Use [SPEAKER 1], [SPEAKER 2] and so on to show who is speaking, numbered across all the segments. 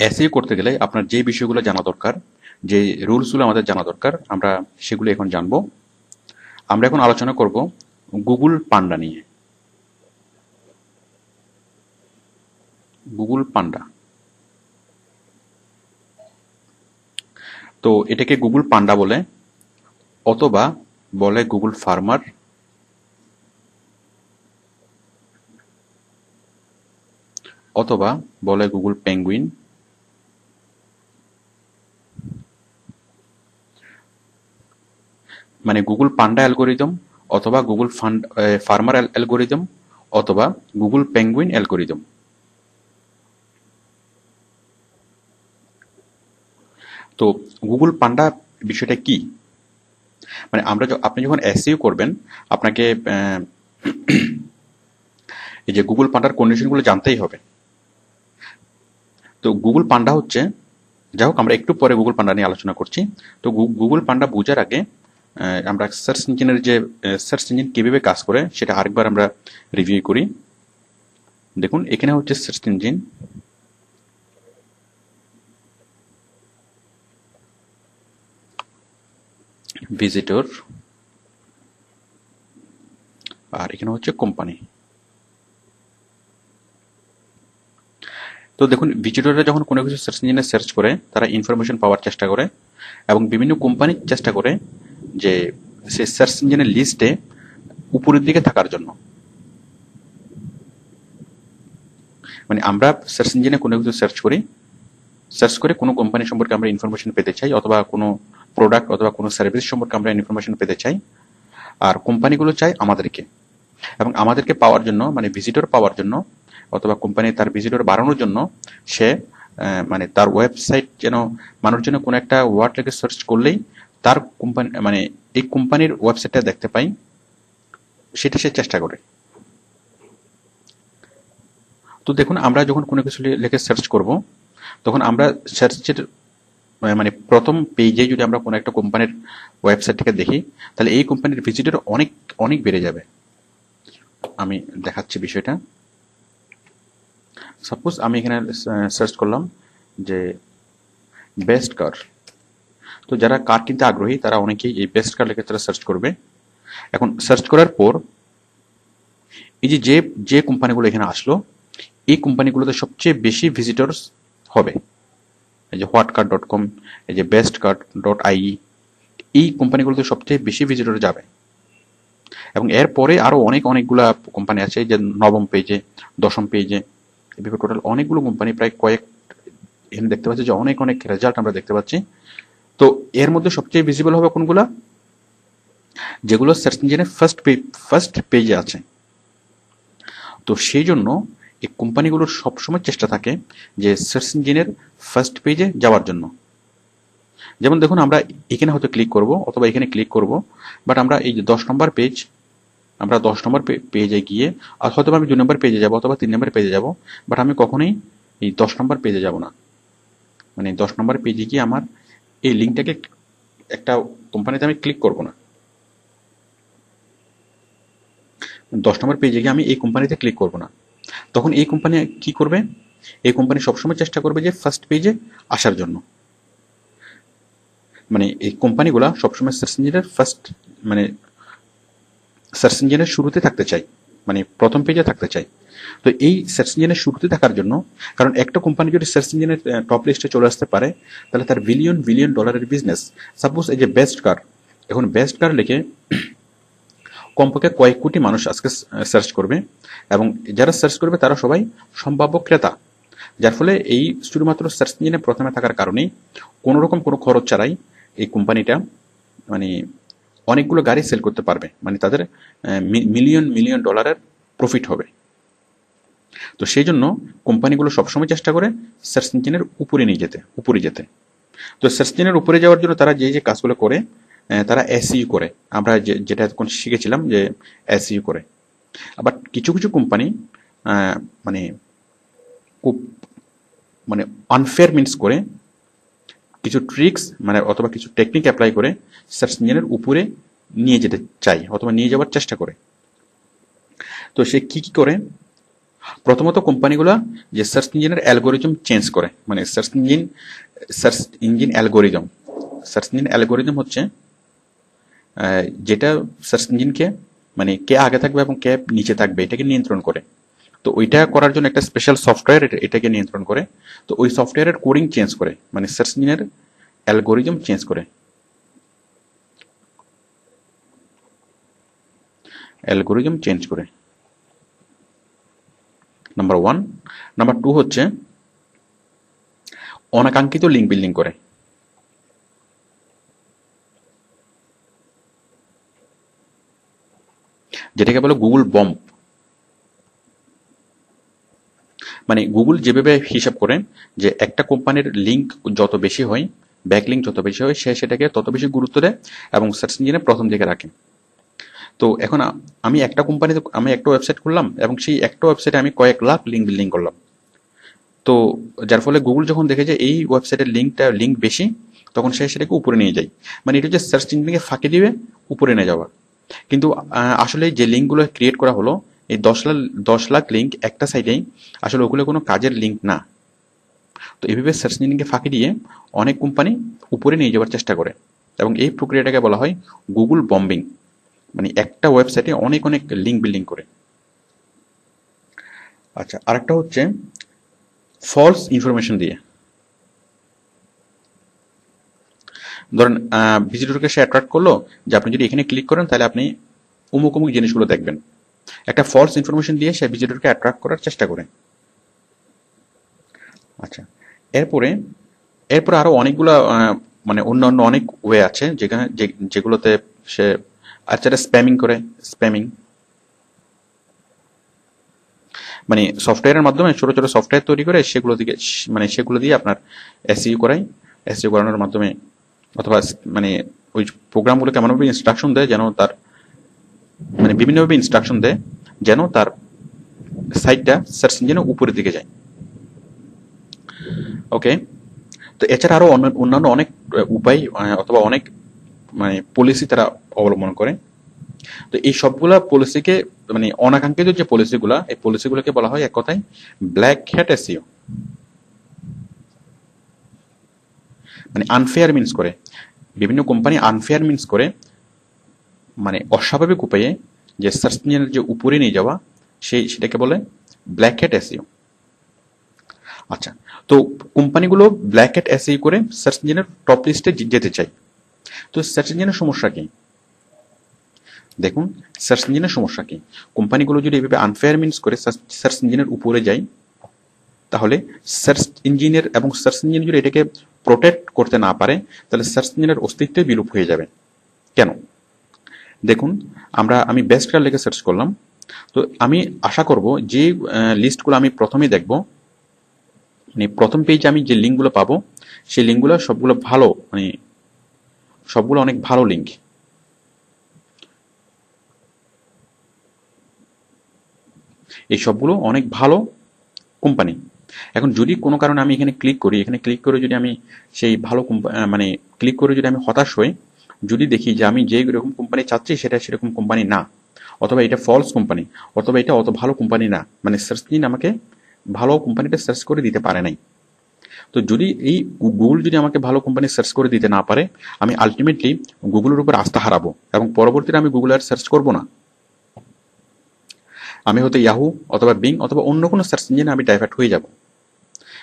[SPEAKER 1] SEO করতে গেলে আপনার যে বিষয়গুলো জানা দরকার, যে রুলসগুলো আমাদের জানা দরকার, আমরা সেগুলো এখন জানবো। আমরা এখন আলোচনা করব গুগল পান্ডা নিয়ে। গুগল পান্ডা, তো এটাকে গুগল পান্ডা বলে, অথবা বলে গুগল ফার্মার, অথবা বলে গুগল পেঙ্গুইন, মানে গুগল পান্ডা অ্যালগোরিদম, অথবা গুগল ফার্মার অ্যালগোরিদম, অথবা গুগল পেঙ্গুইন অ্যালগোরিদম। তো গুগল পান্ডা বিষয়টা কি? মানে আপনি যখন এসইও করবেন, আপনাকে এই যে গুগল পান্ডার কন্ডিশনগুলো জানতেই হবে। তো গুগল পান্ডা হচ্ছে, যাই হোক আমরা একটু পরে গুগল পান্ডা নিয়ে আলোচনা করছি। তো গুগল পান্ডা বোঝার আগে আমরা সার্চ ইঞ্জিনের যে সার্চ ইঞ্জিন কিভাবে কাজ করে সেটা আরেকবার আমরা রিভিউ করি। দেখুন এখানে হচ্ছে সার্চ ইঞ্জিন, ভিজিটর, আর এখানে হচ্ছে কোম্পানি। তো দেখুন ভিজিটররা যখন কোনো কিছু সার্চ ইঞ্জিনে সার্চ করে, তারা ইনফরমেশন পাওয়ার চেষ্টা করে এবং বিভিন্ন কোম্পানি চেষ্টা করে যে সে সার্চ ইঞ্জিনের লিস্টে উপরের দিকে থাকার জন্য। মানে আমরা সার্চ ইঞ্জিনে কোনো কিছু সার্চ করে কোনো কোম্পানি সম্পর্কে আমরা ইনফরমেশন পেতে চাই, অথবা কোনো প্রোডাক্ট অথবা কোনো সার্ভিস সম্পর্কে আমরা ইনফরমেশন পেতে চাই, আর কোম্পানিগুলো চাই আমাদেরকে। এবং আমাদেরকে পাওয়ার জন্য, মানে ভিজিটর পাওয়ার জন্য, অথবা কোম্পানি তার ভিজিটর বাড়ানোর জন্য, সে মানে তার ওয়েবসাইট যেন মানুষ যেন কোনো একটা ওয়ার্ড লিখে সার্চ করলেই তার কোম্পানি, মানে এই কোম্পানির ওয়েবসাইটটা দেখতে পাই, সেটা সে চেষ্টা করে। তো দেখুন আমরা যখন কোনো কিছু লিখে সার্চ করব, তখন আমরা সার্চের মানে প্রথম পেজে যদি আমরা কোনো একটা কোম্পানির ওয়েবসাইটটাকে দেখি, তাহলে এই কোম্পানির ভিজিটর অনেক অনেক বেড়ে যাবে। আমি দেখাচ্ছি বিষয়টা। সাপোজ আমি এখানে সার্চ করলাম যে বেস্ট কার। তো যারা কার কিনতে আগ্রহী তারা অনেকেই এই বেস্ট কার লিখে তারা সার্চ করবে। এখন সার্চ করার পর এই যে যে কোম্পানিগুলো এখানে আসলো, এই কোম্পানিগুলোতে সবচেয়ে বেশি ভিজিটরস হবে। এই যে whatcar.com, এই যে bestcar.ie, এই কোম্পানিগুলোতে সবচেয়ে বেশি ভিজিটর যাবে। এবং এরপরে আরো অনেকগুলা কোম্পানি আছে, যে নবম পেজে, দশম পেজে, এভাবে টোটাল অনেকগুলো কোম্পানি, প্রায় কয়েক, এখানে দেখতে পাচ্ছি যে অনেক রেজাল্ট আমরা দেখতে পাচ্ছি। তো এর মধ্যে সবচেয়ে ভিজিবল হবে কোনগুলা? যেগুলো সার্চ ইঞ্জিনের ফার্স্ট পেজে আছে। তো সেই জন্য এই কোম্পানিগুলোর সবসময় চেষ্টা থাকে যে সার্চ ইঞ্জিনের ফার্স্ট পেজে যাওয়ার জন্য। যেমন দেখুন আমরা এখানে হয়তো ক্লিক করব, অথবা এখানে ক্লিক করব, বাট আমরা এই যে 10 নম্বর পেজ, আমরা 10 নম্বর পেজে গিয়ে, আর হয়তো আমি 2 নম্বর পেজে যাব, অথবা 3 নম্বর পেজে যাব, বাট আমি কখনোই এই 10 নম্বর পেজে যাব না। মানে 10 নম্বর পেজে গিয়ে আমার এই লিঙ্কটাকে, একটা কোম্পানিতে আমি ক্লিক করব না। 10 নম্বর পেজে গিয়ে আমি এই কোম্পানিতে ক্লিক করব না। তখন এই কোম্পানি কি করবে? এই কোম্পানি সবসময় চেষ্টা করবে যে ফার্স্ট পেজে আসার জন্য। মানে এই কোম্পানিগুলা সবসময় সার্চ ইঞ্জিনের মানে সার্চ ইঞ্জিনের শুরুতে থাকতে চাই, মানে প্রথম পেজে থাকতে চাই। তো এই সার্চ ইঞ্জিনের শুরুতে থাকার জন্য, কারণ একটা কোম্পানি যদি সার্চ ইঞ্জিনের টপ লিস্টে চলে আসতে পারে, তাহলে তার বিলিয়ন ডলারের বিজনেস। সাপোজ এই যে বেস্ট কার, এখন বেস্ট কার লিখে কমপক্ষে কয়েক কোটি মানুষ আজকে সার্চ করবে, এবং যারা সার্চ করবে তারা সবাই সম্ভাব্য ক্রেতা। যার ফলে এই শুধুমাত্র সার্চ ইঞ্জিনে প্রথমে থাকার কারণেই কোনো রকম কোনো খরচ ছাড়াই এই কোম্পানিটা মানে অনেকগুলো গাড়ি সেল করতে পারবে, মানে তাদের মিলিয়ন ডলারের প্রফিট হবে। তো সেই জন্য কোম্পানিগুলো সবসময় চেষ্টা করে সার্চ ইঞ্জিনের উপরে যেতে। তো সার্চ ইঞ্জিনের উপরে যাওয়ার জন্য তারা যে কাজগুলো করে, তারা এসইও করে। আমরা যেটা এখন শিখেছিলাম যে এসইও করে। আবার কিছু কোম্পানি মানে খুব মানে আনফেয়ার মিন্স করে, কিছু ট্রিক্স মানে অথবা কিছু টেকনিক অ্যাপ্লাই করে সার্চ ইঞ্জিনের উপরে নিয়ে যেতে চাই, অথবা নিয়ে যাওয়ার চেষ্টা করে। তো সে কি করে? প্রথমত কোম্পানিগুলো যে সার্চ ইঞ্জিনের অ্যালগোরিদম চেঞ্জ করে, মানে সার্চ ইঞ্জিন অ্যালগোরিদম হচ্ছে যেটা সার্চ ইঞ্জিনকে মানে কে আগে থাকবে এবং কে নিচে থাকবে এটাকে নিয়ন্ত্রণ করে। তো ওইটা করার জন্য একটা স্পেশাল সফটওয়্যার এটাকে নিয়ন্ত্রণ করে। তো ওই সফটওয়্যারের কোডিং চেঞ্জ করে, মানে সার্চ ইঞ্জিনের অ্যালগোরিদম চেঞ্জ করে। নাম্বার 1। নাম্বার 2 হচ্ছে অনাকাঙ্ক্ষিত লিঙ্ক বিল্ডিং করে। যেটাকে বলে গুগল বম্ব। মানে গুগল যেভাবে হিসাব করে যে একটা কোম্পানির লিঙ্ক যত বেশি হয়, ব্যাকলিঙ্ক যত বেশি হয়, সে সেটাকে তত বেশি গুরুত্ব দেয় এবং সার্চ ইঞ্জিনে প্রথম দিকে রাখে। তো এখন আমি একটা কোম্পানিতে আমি একটা ওয়েবসাইট করলাম এবং সেই একটা ওয়েবসাইটে আমি কয়েক লাখ লিঙ্ক বিল্ডিং করলাম। তো যার ফলে গুগল যখন দেখে যে এই ওয়েবসাইটের লিঙ্ক বেশি, তখন সে সেটাকে উপরে নিয়ে যায়। মানে এটা হচ্ছে সার্চ ইঞ্জিনকে ফাঁকি দিবে উপরে নিয়ে যাওয়া। কিন্তু আসলে যে লিঙ্কগুলো ক্রিয়েট করা হলো, এই 10 লাখ লিঙ্ক একটা সাইটেই, আসলে ওগুলো কোনো কাজের লিঙ্ক না। তো এইভাবে সার্চ ইঞ্জিনকে ফাঁকি দিয়ে অনেক কোম্পানি উপরে নিয়ে যাওয়ার চেষ্টা করে, এবং এই প্রক্রিয়াটাকে বলা হয় গুগল বম্বিং। মানে একটা ওয়েবসাইটে অনেক অনেক লিঙ্ক বিল্ডিং করে। আচ্ছা, আরেকটা হচ্ছে ফলস ইনফরমেশন দিয়ে। ধরেন ভিজিটরকে সে অ্যাট্রাক্ট করলো যে আপনি যদি এখানে ক্লিক করেন তাহলে আপনি অমুক অমুক জিনিসগুলো দেখবেন। একটা ফলস ইনফরমেশন দিয়ে সে ভিজিটরকে অ্যাট্রাক্ট করার চেষ্টা করে। আচ্ছা, এরপরে আরো অনেকগুলো মানে অন্যান্য অনেক ওয়ে আছে যেগুলোতে সে আচ্ছা স্প্যামিং করে। মানে সফটওয়্যারের মাধ্যমে ছোট ছোট সফটওয়্যার তৈরি করে সেগুলো দিয়ে আপনার এসইও করানোর মাধ্যমে, অথবা মানে ওই প্রোগ্রামগুলোকে এমনভাবে ইনস্ট্রাকশন দেয় যেন তার মানে বিভিন্নভাবে ইনস্ট্রাকশন দেয় যেন তার সাইটটা সার্চ ইঞ্জিনের উপরের দিকে যায়। ওকে, তো এছাড়া আরো অন্যান্য অনেক উপায় অথবা অনেক মানে পলিসি তারা অবলম্বন করে। তো এই সবগুলা পলিসিকে মানে অনাকাঙ্ক্ষিত যে পলিসিগুলা, এই পলিসিগুলোকে বলা হয় এক কথায় ব্ল্যাক হ্যাট এসইও। মানে আনফেয়ার মিন্স করে, বিভিন্ন কোম্পানি আনফেয়ার মিন্স করে, মানে অস্বাভাবিক উপায়ে যে সার্চ ইঞ্জিনের যে উপরে নিয়ে যাওয়া, সেটাকে বলে ব্ল্যাক হ্যাট এসইও। আচ্ছা, তো কোম্পানিগুলো ব্ল্যাক হ্যাট এসইও করে সার্চ ইঞ্জিনের টপ লিস্টে যেতে চায়। তো সার্চ ইঞ্জিনের সমস্যা কি? দেখুন, সার্চ ইঞ্জিনের সমস্যা কি, কোম্পানিগুলো যদি এভাবে আনফেয়ার মিন্স করে সার্চ ইঞ্জিনের উপরে যায়, তাহলে সার্চ ইঞ্জিনের এবং সার্চ ইঞ্জিন যদি এটাকে প্রোটেক্ট করতে না পারে, তাহলে সার্চ ইঞ্জিনের অস্তিত্ব বিলুপ হয়ে যাবে। কেন? দেখুন, আমি বেস্ট কার লিখে সার্চ করলাম। তো আমি আশা করব যে লিস্টগুলো আমি প্রথমেই দেখব, মানে প্রথম পেজে আমি যে লিঙ্কগুলো পাবো, সেই লিঙ্কগুলো সবগুলো ভালো, মানে সবগুলো অনেক ভালো লিঙ্ক। এই সবগুলো অনেক ভালো কোম্পানি। এখন যদি কোনো কারণে আমি এখানে ক্লিক করে যদি আমি সেই ভালো মানে ক্লিক করে যদি আমি হতাশ হই, যদি দেখি যে আমি যে রকম কোম্পানি চাচ্ছি সেটা সেরকম কোম্পানি না, অথবা এটা ফলস কোম্পানি, অথবা এটা অত ভালো কোম্পানি না, মানে সার্চ ইঞ্জিন আমাকে ভালো কোম্পানিটা সার্চ করে দিতে পারে নাই। তো যদি এই গুগল যদি আমাকে ভালো কোম্পানি সার্চ করে দিতে না পারে, আমি আলটিমেটলি গুগলের উপর আস্থা হারাবো এবং পরবর্তীতে আমি গুগল আর সার্চ করবো না। আমি হয়তো ইয়াহু অথবা বিং অথবা অন্য কোনো সার্চ ইঞ্জিনে আমি ডাইভার্ট হয়ে যাব।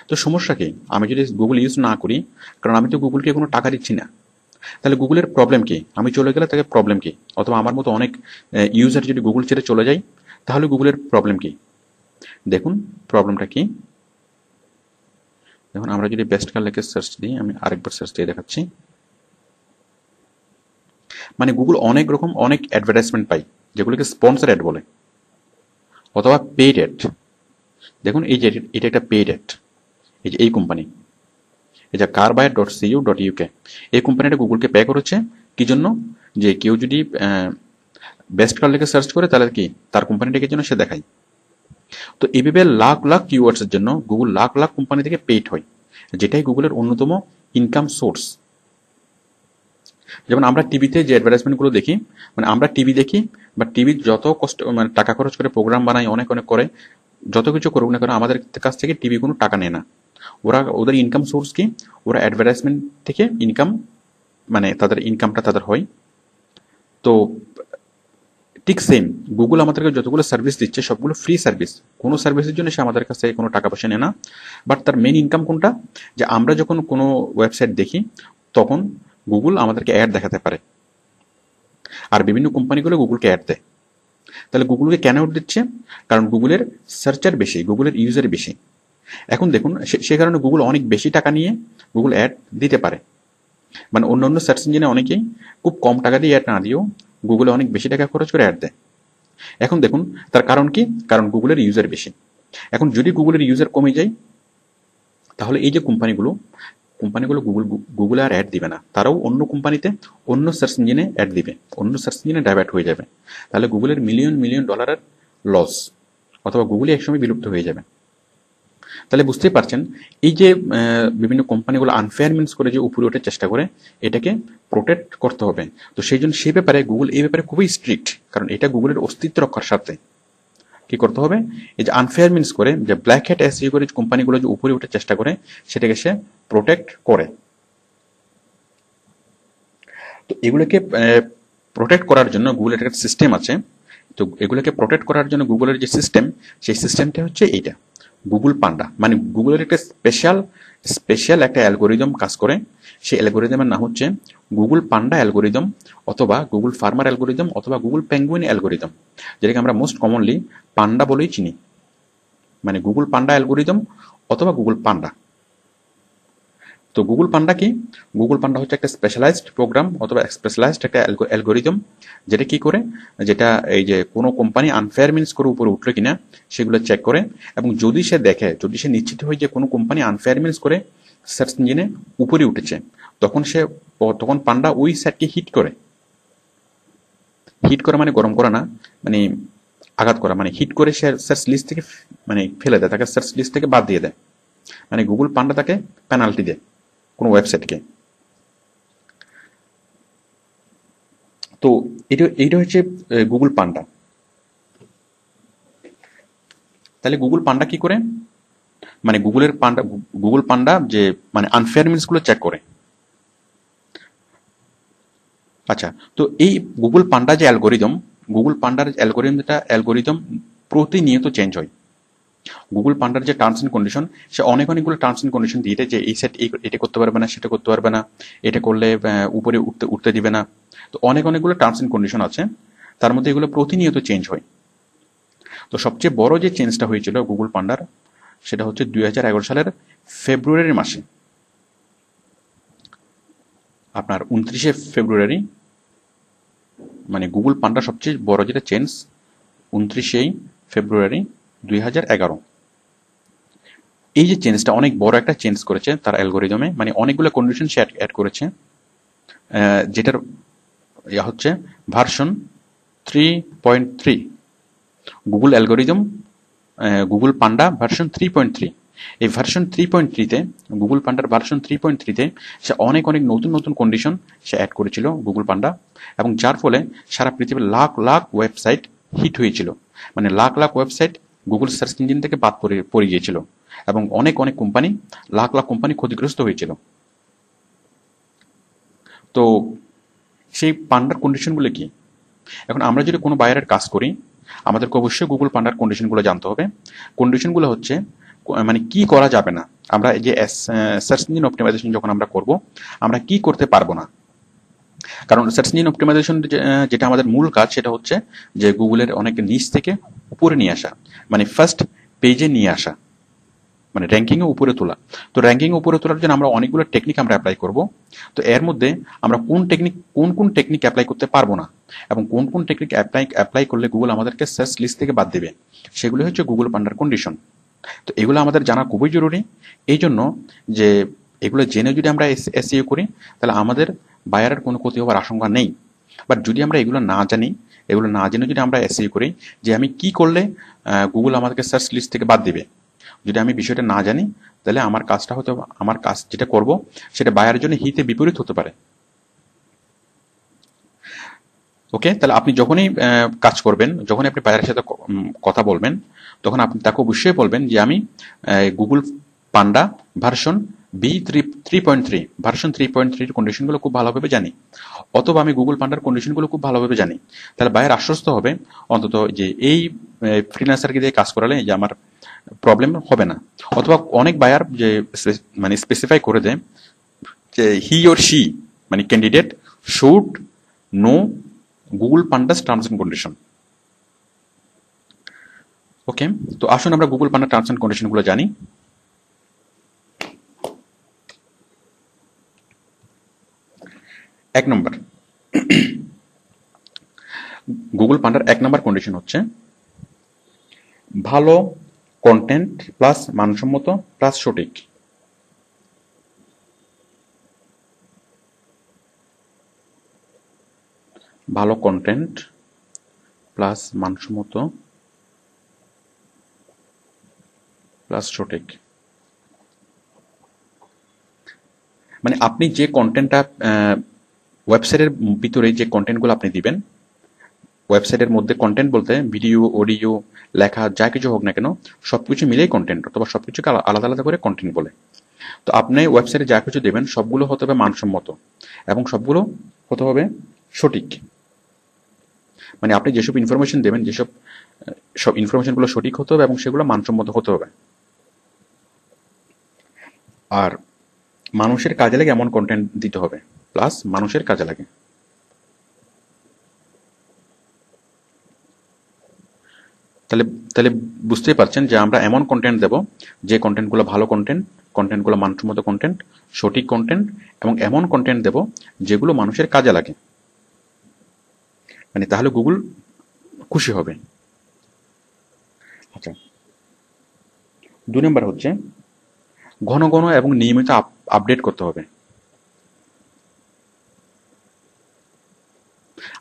[SPEAKER 1] তো সমস্যা কি? আমি যদি গুগল ইউজ না করি, কারণ আমি তো গুগলকে কোনো টাকা দিচ্ছি না, তাহলে গুগলের প্রবলেম কি? আমি চলে গেলে তাকে প্রবলেম কি? অথবা আমার মতো অনেক ইউজার যদি গুগল ছেড়ে চলে যায়, তাহলে গুগলের প্রবলেম কি? দেখুন প্রবলেমটা কি। দেখুন, আমরা যদি বেস্ট কার লিখে সার্চ দিই, আমি আরেকবার সার্চ দিয়ে দেখাচ্ছি। মানে গুগল অনেক অ্যাডভার্টাইজমেন্ট পাই, যেগুলোকে স্পন্সর অ্যাড বলে অথবা পেইড অ্যাড। দেখুন, এই যে এটা একটা পেইড অ্যাড। এই যে এই কোম্পানি, এই যে carbuyer.cu.uk, এই কোম্পানিটা গুগলকে পে করেছে কি জন্য? যে কেউ যদি বেস্ট কার লিখে সার্চ করে, তাহলে কি তার কোম্পানিটাকে জন্য সে দেখায়। তো এইভাবে লাখ লাখ কিওয়ার্ডসের জন্য গুগল লাখ লাখ কোম্পানি থেকে পেইড হয়, যেটাই গুগলের অন্যতম ইনকাম সোর্স। যেমন আমরা টিভিতে যে অ্যাডভার্টাইজমেন্টগুলো দেখি, মানে আমরা টিভি দেখি বা টিভির যত কষ্ট মানে টাকা খরচ করে প্রোগ্রাম বানাই, অনেক করে, যত কিছু করুক না কেন আমাদের কাছ থেকে টিভি কোনো টাকা নেয় না। ওদের ইনকাম সোর্স কি? ওরা অ্যাডভার্টাইজমেন্ট থেকে ইনকাম, মানে তাদের ইনকামটা তাদের হয়। তো ঠিক সেম গুগল আমাদেরকে যতগুলো সার্ভিস দিচ্ছে সবগুলো ফ্রি সার্ভিস, কোনো সার্ভিসের জন্য সে আমাদের কাছ থেকে কোনো টাকা পয়সা নেয় না। বাট তার মেন ইনকাম কোনটা? যে আমরা যখন কোনো ওয়েবসাইট দেখি তখন গুগল আমাদেরকে অ্যাড দেখাতে পারে, আর বিভিন্ন কোম্পানিগুলো গুগলকে অ্যাড দেয়। তাহলে গুগলকে কেন অ্যাড দিচ্ছে? কারণ গুগলের সার্চার বেশি, গুগলের ইউজার বেশি। এখন দেখুন সে কারণে গুগল অনেক বেশি টাকা নিয়ে গুগল অ্যাড দিতে পারে। মানে অন্য অন্য সার্চ ইঞ্জিনে অনেকেই খুব কম টাকা দিয়ে অ্যাড না দিয়েও গুগলে অনেক বেশি টাকা খরচ করে অ্যাড দেয়। এখন দেখুন তার কারণ কি? কারণ গুগলের ইউজার বেশি। এখন যদি গুগলের ইউজার কমে যায় তাহলে এই যে কোম্পানিগুলো গুগলে আর অ্যাড দিবে না, তারাও অন্য কোম্পানিতে, অন্য সার্চ ইঞ্জিনে অ্যাড দিবে, অন্য সার্চ ইঞ্জিনে ডাইভার্ট হয়ে যাবে। তাহলে গুগলের মিলিয়ন মিলিয়ন ডলারের লস, অথবা গুগলই একসময় বিলুপ্ত হয়ে যাবে। তাহলে বুঝতেই পারছেন এই যে বিভিন্ন কোম্পানিগুলো আনফেয়ার মিনস করে যে উপরে ওঠার চেষ্টা করে, এটাকে প্রোটেক্ট করতে হবে। তো সেই জন্য সেই ব্যাপারে গুগল এই ব্যাপারে খুবই স্ট্রিক্ট, কারণ এটা গুগলের অস্তিত্ব রক্ষার স্বার্থে। কি করতে হবে? এই যে আনফেয়ার মিনস করে, যে ব্ল্যাক হ্যাট এসইও করে কোম্পানিগুলো যে উপরে ওঠার চেষ্টা করে, সেটাকে সে প্রোটেক্ট করে। তো এগুলোকে প্রোটেক্ট করার জন্য গুগলের একটা সিস্টেম আছে। তো এগুলোকে প্রোটেক্ট করার জন্য গুগলের যে সিস্টেম, সেই সিস্টেমটা হচ্ছে এইটা, গুগল পান্ডা। মানে গুগলের একটা স্পেশাল একটা অ্যালগোরিদম কাজ করে। সেই অ্যালগোরিদমের নাম হচ্ছে গুগল পান্ডা অ্যালগোরিদম, অথবা গুগল ফার্মার অ্যালগোরিদম, অথবা গুগল পেঙ্গুইন অ্যালগোরিদম, যেটাকে আমরা মোস্ট কমনলি পান্ডা বলেই চিনি। মানে গুগল পান্ডা অ্যালগোরিদম অথবা গুগল পান্ডা। তো গুগল পান্ডা কি? গুগল পান্ডা হচ্ছে একটা স্পেশালাইজড প্রোগ্রাম অথবা স্পেশালাইজড একটা অ্যালগোরিদম, যেটা কি করে, যেটা এই যে কোনো কোম্পানি আনফেয়ার মিনস করে উপরে উঠলো কিনা সেগুলো চেক করে, এবং যদি সে দেখে, যদি সে নিশ্চিত হয় যে কোনো কোম্পানি আনফেয়ার মিনস করে সার্চ ইঞ্জিনে উপরে উঠেছে, তখন পান্ডা ওই সাইটকে হিট করে। হিট করা মানে গরম করা না, মানে আঘাত করা, মানে হিট করে সে সার্চ লিস্ট থেকে মানে ফেলে দেয়, তাকে সার্চ লিস্ট থেকে বাদ দিয়ে দেয়। মানে গুগল পান্ডা তাকে পেনাল্টি দেয় কোনো ওয়েবসাইটকে। তো এইটা হচ্ছে গুগল পান্ডা। তাহলে গুগল পান্ডা কি করে? মানে গুগল পান্ডা যে মানে আনফেয়ার মিনস গুলো চেক করে। আচ্ছা, তো এই গুগল পান্ডা যে অ্যালগোরিদম, গুগল পান্ডার অ্যালগোরিদম প্রতিনিয়ত চেঞ্জ হয়। গুগল পান্ডার যে টার্মস এন্ড কন্ডিশন, সে অনেকগুলো টার্মস এন্ড কন্ডিশন দিয়ে দেয়, যে এই সেট এটা করতে পারবে না, সেটা করতে পারবে না, এটা করলে উপরে উঠতে দিবে না। তো অনেকগুলো টার্মস এন্ড কন্ডিশন আছে, তার মধ্যে এগুলো প্রতিনিয়ত চেঞ্জ হয়। তো সবচেয়ে বড় যে চেঞ্জটা হয়েছিল গুগল পান্ডার, সেটা হচ্ছে 2011 সালের ফেব্রুয়ারি মাসে। আপনার 29শে ফেব্রুয়ারি, মানে গুগল পান্ডা সবচেয়ে বড় যেটা চেঞ্জ, 29শে ফেব্রুয়ারি 2011। এই যে চেঞ্জটা অনেক বড় একটা চেঞ্জ করেছে তার অ্যালগোরিদমে, মানে অনেকগুলো কন্ডিশন সে অ্যাড করেছে, যেটার হচ্ছে ভার্সন 3.3। গুগল অ্যালগোরিদম, গুগল পান্ডা ভার্সন 3.3। এই ভার্সন 3.3-তে, গুগল পান্ডার ভার্সন 3.3-তে সে অনেক নতুন কন্ডিশন সে অ্যাড করেছিল গুগল পান্ডা, এবং যার ফলে সারা পৃথিবীর লাখ ওয়েবসাইট হিট হয়েছিল। মানে lakh website Google search engine থেকে বাদ পড়ে গিয়েছিল, এবং অনেক কোম্পানি, লাখ কোম্পানি ক্ষতিগ্রস্ত হয়েছিল। তো সেই পান্ডার কন্ডিশনগুলো কি? এখন আমরা যদি কোনো বায়ারের কাজ করি, আমাদেরকে অবশ্যই গুগল পান্ডার কন্ডিশনগুলো জানতে হবে। কন্ডিশনগুলো হচ্ছে মানে কি করা যাবে না, আমরা এই যে সার্চ ইঞ্জিন অপটিমাইজেশন যখন আমরা করব, আমরা কি করতে পারবো না। কারণ সার্চ ইঞ্জিন অপটিমাইজেশন যেটা আমাদের মূল কাজ, সেটা হচ্ছে যে গুগলের অনেক নিচ থেকে উপরে নিয়ে আসা, মানে ফার্স্ট পেজে নিয়ে আসা, মানে র্যাঙ্কিং এ উপরে তোলা। তো র্যাঙ্কিং এ উপরে তোলার জন্য আমরা অনেকগুলো টেকনিক আমরা অ্যাপ্লাই করব। তো এর মধ্যে আমরা কোন টেকনিক অ্যাপ্লাই করতে পারবো না, এবং কোন টেকনিক অ্যাপ্লাই করলে গুগল আমাদেরকে সার্চ লিস্ট থেকে বাদ দেবে, সেগুলো হচ্ছে গুগল পান্ডার কন্ডিশন। তো এগুলো আমাদের জানা খুবই জরুরি। এই জন্য যে এগুলো জেনে যদি আমরা এসইও করি, তাহলে আমাদের বায়ারের কোনো ক্ষতি হওয়ার আশঙ্কা নেই। বাট যদি আমরা এগুলো না জানি, এগুলো না জেনে যদি আমরা এসইও করি, যে আমি কি করলে গুগল আমাদেরকে সার্চ লিস্ট থেকে বাদ দিবে, যদি আমি বিষয়টা না জানি, তাহলে আমার কাজ যেটা করব, সেটা বায়ারের জন্য হিতে বিপরীত হতে পারে। ওকে, তাহলে আপনি যখনই কাজ করবেন, যখনই আপনি বায়ারের সাথে কথা বলবেন, তখন আপনি তাকে অবশ্যই বলবেন যে আমি গুগল পান্ডা ভার্সন B3.3 ভার্সন 3.3 কন্ডিশনগুলো খুব ভালোভাবে জানি, অথবা আমি গুগল পান্ডার কন্ডিশনগুলো খুব ভালোভাবে জানি। তাহলে বায়ার আশ্বস্ত হবে অন্তত যে এই ফ্রিল্যান্সারকে দিয়ে কাজ করালে যে আমার প্রবলেম হবে না। অথবা অনেক বায়ার যে মানে স্পেসিফাই করে দেয় যে হি অর শি মানে candidate should know Google Pandas terms and condition. Okay, তো আসুন আমরা Google Panda terms and condition গুলো জানি। এক নম্বর, গুগল পান্ডার 1 নম্বর কন্ডিশন হচ্ছে ভালো কন্টেন্ট প্লাস মানসম্মত প্লাস সঠিক। ভালো কন্টেন্ট প্লাস মানসম্মত প্লাস সঠিক। মানে আপনি যে কন্টেন্টটা ওয়েবসাইটের ভিতরে যে কন্টেন্টগুলো আপনি দিবেন, ওয়েবসাইটের মধ্যে কন্টেন্ট বলতে ভিডিও, অডিও, লেখা যা কিছু হোক না কেন সবকিছু মিলেই কন্টেন্ট, অথবা সবকিছুকে আলাদা আলাদা করে কন্টেন্ট বলে। তো আপনি ওয়েবসাইটে যা কিছু দেবেন সবগুলো হতে হবে মানসম্মত এবং সবগুলো হতে হবে সঠিক। মানে আপনি যেসব ইনফরমেশন দেবেন, সব ইনফরমেশনগুলো সঠিক হতে হবে এবং সেগুলো মানসম্মত হতে হবে। আর মানুষের কাজে লাগে এমন কন্টেন্ট দিতে হবে, প্লাস মানুষের কাজে লাগে। তাহলে তাহলে বুঝতেই পারছেন যে আমরা এমন কন্টেন্ট দেব যে কন্টেন্টগুলো ভালো কন্টেন্ট, কন্টেন্টগুলো মানসম্মত কন্টেন্ট, সঠিক কন্টেন্ট, এবং এমন কন্টেন্ট দেব যেগুলো মানুষের কাজে লাগে। মানে তাহলে গুগল খুশি হবে। আচ্ছা, 2 নম্বর হচ্ছে ঘন ঘন এবং নিয়মিত আপডেট করতে হবে।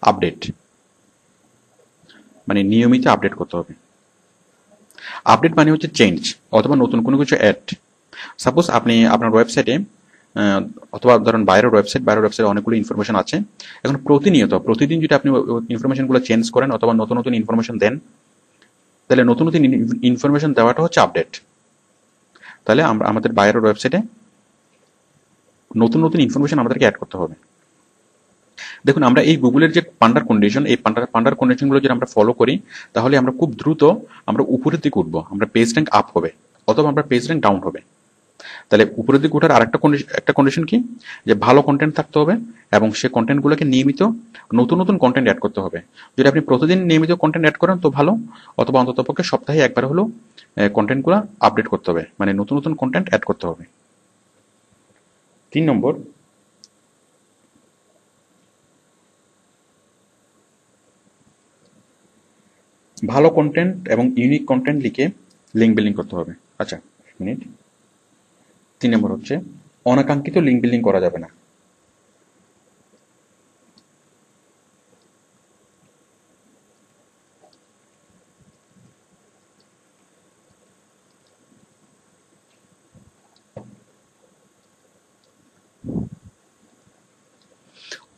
[SPEAKER 1] আপডেট মানে নিয়মিত আপডেট করতে হবে। আপডেট মানে হচ্ছে চেঞ্জ অথবা নতুন কোনো কিছু অ্যাড। সাপোজ আপনি আপনার ওয়েবসাইটে অথবা ধরুন বাইরের ওয়েবসাইটে অনেকগুলো ইনফরমেশন আছে। এখন প্রতিদিন যদি আপনি ইনফরমেশনগুলো চেঞ্জ করেন অথবা নতুন নতুন ইনফরমেশন দেন, তাহলে নতুন নতুন ইনফরমেশন দেওয়াটা হচ্ছে আপডেট। তাহলে আমরা আমাদের বাইরের ওয়েবসাইটে নতুন নতুন ইনফরমেশন আমাদেরকে অ্যাড করতে হবে। দেখুন, আমরা এই গুগলের যে পান্ডার কন্ডিশন, এই পান্ডার কন্ডিশনগুলো যদি আমরা ফলো করি, তাহলে আমরা খুব দ্রুত আমরা উপরের দিকে উঠবো, আমরা পেজ র্যাঙ্ক আপ হবে অথবা আমরা পেজ র্যাঙ্ক ডাউন হবে। তাহলে উপরের দিকে ওঠার আরেকটা কন্ডিশন কি, যে ভালো কন্টেন্ট থাকতে হবে এবং সে কন্টেন্টগুলোকে নিয়মিত নতুন নতুন কন্টেন্ট অ্যাড করতে হবে। যদি আপনি প্রতিদিন নিয়মিত কন্টেন্ট অ্যাড করেন তো ভালো, অথবা অন্ততপক্ষে সপ্তাহে একবার হলেও কন্টেন্টগুলো আপডেট করতে হবে, মানে নতুন নতুন কন্টেন্ট অ্যাড করতে হবে। 3 নম্বর, ভালো কন্টেন্ট এবং ইউনিক কন্টেন্ট লিখে লিঙ্ক বিল্ডিং করতে হবে। আচ্ছা, মিনিট। 3 নম্বর হচ্ছে অনাকাঙ্ক্ষিত লিঙ্ক বিল্ডিং করা যাবে না।